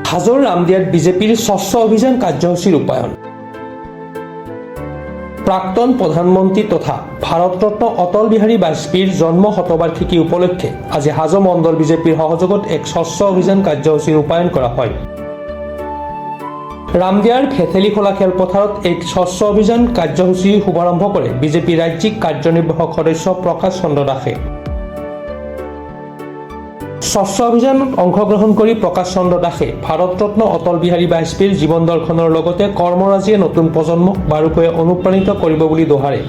হাজোৰ ৰামদিয়াত বিজেপিৰ স্বচ্ছ অভিযান কাৰ্যসূচী ৰূপায়ণ। প্ৰাক্তন প্ৰধানমন্ত্ৰী তথা ভাৰতৰত্ন অটল বিহাৰী বাজপেয়ীৰ জন্ম শতবাৰ্ষিকী উপলক্ষে আজি হাজো মণ্ডল বিজেপিৰ সহযোগত এক স্বচ্ছ অভিযান কাৰ্যসূচী ৰূপায়ণ কৰা হয়। ৰামদিয়াৰ ভেথেলিখোলা খেলপথাৰত এক স্বচ্ছ অভিযান কাৰ্যসূচী শুভাৰম্ভ কৰে বিজেপিৰ ৰাজ্যিক কাৰ্যনিৰ্বাহক সদস্য প্ৰকাশ চন্দ্ৰ দাসে। স্বচ্ছ অভিযানত অংশগ্ৰহণ কৰি প্ৰকাশ চন্দ্ৰ দাসে ভাৰতৰত্ন অটল বিহাৰী বাজপেয়ীৰ জীৱন দৰ্শনৰ লগতে কৰ্মৰাজিয়ে নতুন প্ৰজন্মক বাৰুকৈয়ে অনুপ্ৰাণিত কৰিব বুলি দোহাৰে।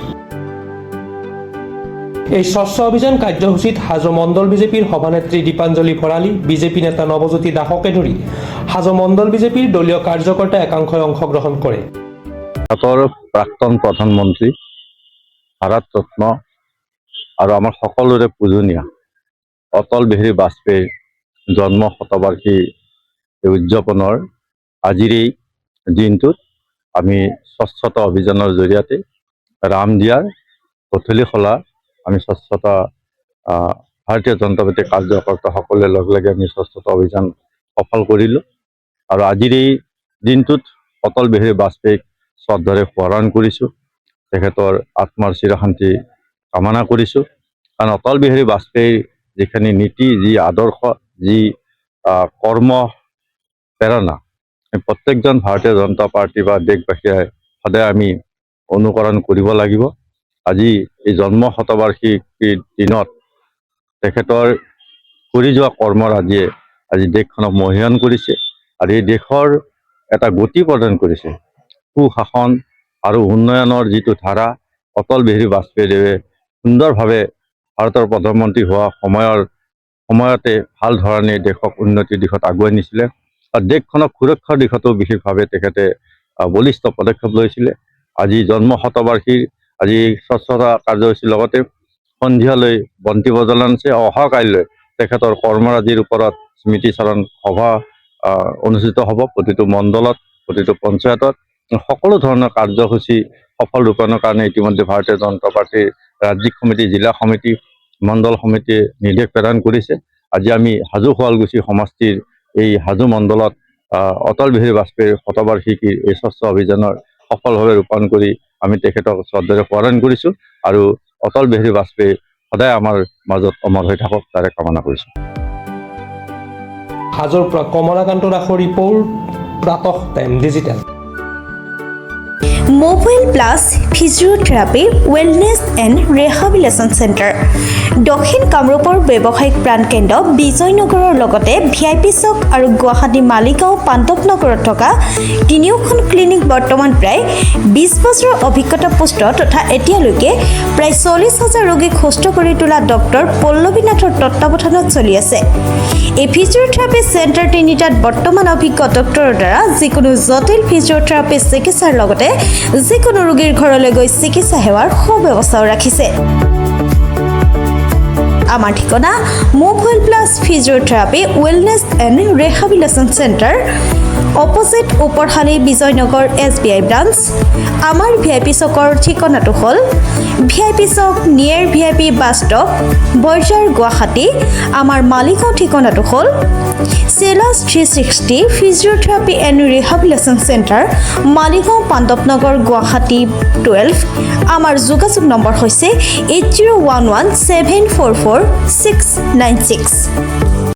এই স্বচ্ছ অভিযান কাৰ্যসূচীত হাজো মণ্ডল বিজেপিৰ সভানেত্ৰী দীপাঞ্জলি ভৰালী, বিজেপি নেতা নৱজ্যোতি দাসকে ধৰি হাজো মণ্ডল বিজেপিৰ দলীয় কাৰ্যকৰ্তা একাংশই অংশগ্ৰহণ কৰে। ভাৰতৰ প্ৰাক্তন প্ৰধানমন্ত্ৰী, ভাৰতৰত্ন আৰু আমাৰ সকলোৰে পূজনীয়া অটল বিহাৰী বাজপেয়ীৰ জন্ম শতবাৰ্ষিকী উদযাপনৰ আজিৰ এই দিনটোত আমি স্বচ্ছতা অভিযানৰ জৰিয়তে ৰামদিয়াৰ ভেথেলিখোলা আমি স্বচ্ছতা ভাৰতীয় জনতা পাৰ্টীৰ কাৰ্যকৰ্তাসকলে লগ লাগি আমি স্বচ্ছতা অভিযান সফল কৰিলোঁ। আৰু আজিৰ এই দিনটোত অটল বিহাৰী বাজপেয়ীক শ্ৰদ্ধাৰে সোঁৱৰণ কৰিছোঁ, তেখেতৰ আত্মাৰ চিৰশান্তি কামনা কৰিছোঁ। কাৰণ অটল বিহাৰী বাজপেয়ীৰ যিখিনি নীতি, যি আদৰ্শ, যি কৰ্ম প্ৰেৰণা, প্ৰত্যেকজন ভাৰতীয় জনতা পাৰ্টী বা দেশবাসীয়ে সদায় আমি অনুকৰণ কৰিব লাগিব। আজি এই জন্ম শতবাৰ্ষিকীৰ দিনত তেখেতৰ কৰি যোৱা কৰ্মৰাজিয়ে আজি দেশখনক মহিয়ান কৰিছে আৰু এই দেশৰ এটা গতি প্ৰদান কৰিছে। সুশাসন আৰু উন্নয়নৰ যিটো ধাৰা অটল বিহাৰী বাজপেয়ীদেৱে সুন্দৰভাৱে ভাৰতৰ প্ৰধানমন্ত্ৰী হোৱা সময়তে ভাল ধৰণে দেশক উন্নতিৰ দিশত আগুৱাই নিছিলে আৰু দেশখনক সুৰক্ষাৰ দিশতো বিশেষভাৱে তেখেতে বলিষ্ঠ পদক্ষেপ লৈছিলে। আজি জন্ম শতবাৰ্ষিকীৰ আজি স্বচ্ছতা কাৰ্যসূচীৰ লগতে সন্ধিয়ালৈ বন্তি প্ৰজ্বলন আছে। অহাকাইলৈ তেখেতৰ কৰ্মৰাজিৰ ওপৰত স্মৃতিচাৰণ সভা অনুষ্ঠিত হ'ব। প্ৰতিটো মণ্ডলত, প্ৰতিটো পঞ্চায়তত সকলো ধৰণৰ কাৰ্যসূচী সফল ৰূপায়ণৰ কাৰণে ইতিমধ্যে ভাৰতীয় জনতা পাৰ্টীৰ ৰাজ্যিক সমিতি, জিলা সমিতি, মণ্ডল সমিতিয়ে নিৰ্দেশ প্ৰেৰণ কৰিছে। আজি আমি হাজো শুৱালকুছি সমষ্টিৰ এই হাজো মণ্ডলত অটল বিহাৰী বাজপেয়ীৰ শতবাৰ্ষিকীৰ এই স্বচ্ছ অভিযানৰ সফলভাৱে ৰূপায়ণ কৰি আমি তেখেতক শ্ৰদ্ধাৰে সোঁৱৰণ কৰিছোঁ আৰু অটল বিহাৰী বাজপেয়ী সদায় আমাৰ মাজত অমৰ হৈ থাকক তাৰে কামনা কৰিছোঁ। হাজোৰ পৰা কমলাকান্ত দাসৰ report, Pratah time digital. Mobile plus physiotherapy wellness and rehabilitation centre, দক্ষিণ কামৰূপৰ ব্যৱসায়িক প্ৰাণকেন্দ্ৰ বিজয়নগৰৰ লগতে VIP চক আৰু গুৱাহাটী মালিগাঁও পাণ্ডৱনগৰত থকা তিনিওখন ক্লিনিক বৰ্তমান প্ৰায় 20 বছৰৰ অভিজ্ঞতা পুষ্ট তথা এতিয়ালৈকে প্ৰায় 40,000 ৰোগীক সুস্থ কৰি তোলা ডক্টৰ পল্লৱী নাথৰ তত্বাৱধানত চলি আছে। এই ফিজিঅ'থেৰাপি চেণ্টাৰ তিনিটাত বৰ্তমান অভিজ্ঞ ডক্টৰৰ দ্বাৰা যিকোনো জটিল ফিজিঅ'থেৰাপি চিকিৎসাৰ লগতে যিকোনো ৰোগীৰ ঘৰলৈ গৈ চিকিৎসা সেৱাৰ সুব্যৱস্থাও ৰাখিছে। আমাৰ ঠিকনা mobile plus physiotherapy wellness and rehabilitation centre, opposite Uparshali Bijoynagar SBI branch. আমাৰ VIP চকৰ ঠিকনাটো হ'ল VIP চক near VIP bus stop, Borjhar, Guwahati. আমাৰ মালিগাঁও ঠিকনাটো হ'ল চেলাছ 360 physiotherapy and rehabilitation centre, Maligaon Pandavnagar, Guwahati 12। আমাৰ যোগাযোগ নম্বৰ হৈছে 8011744696।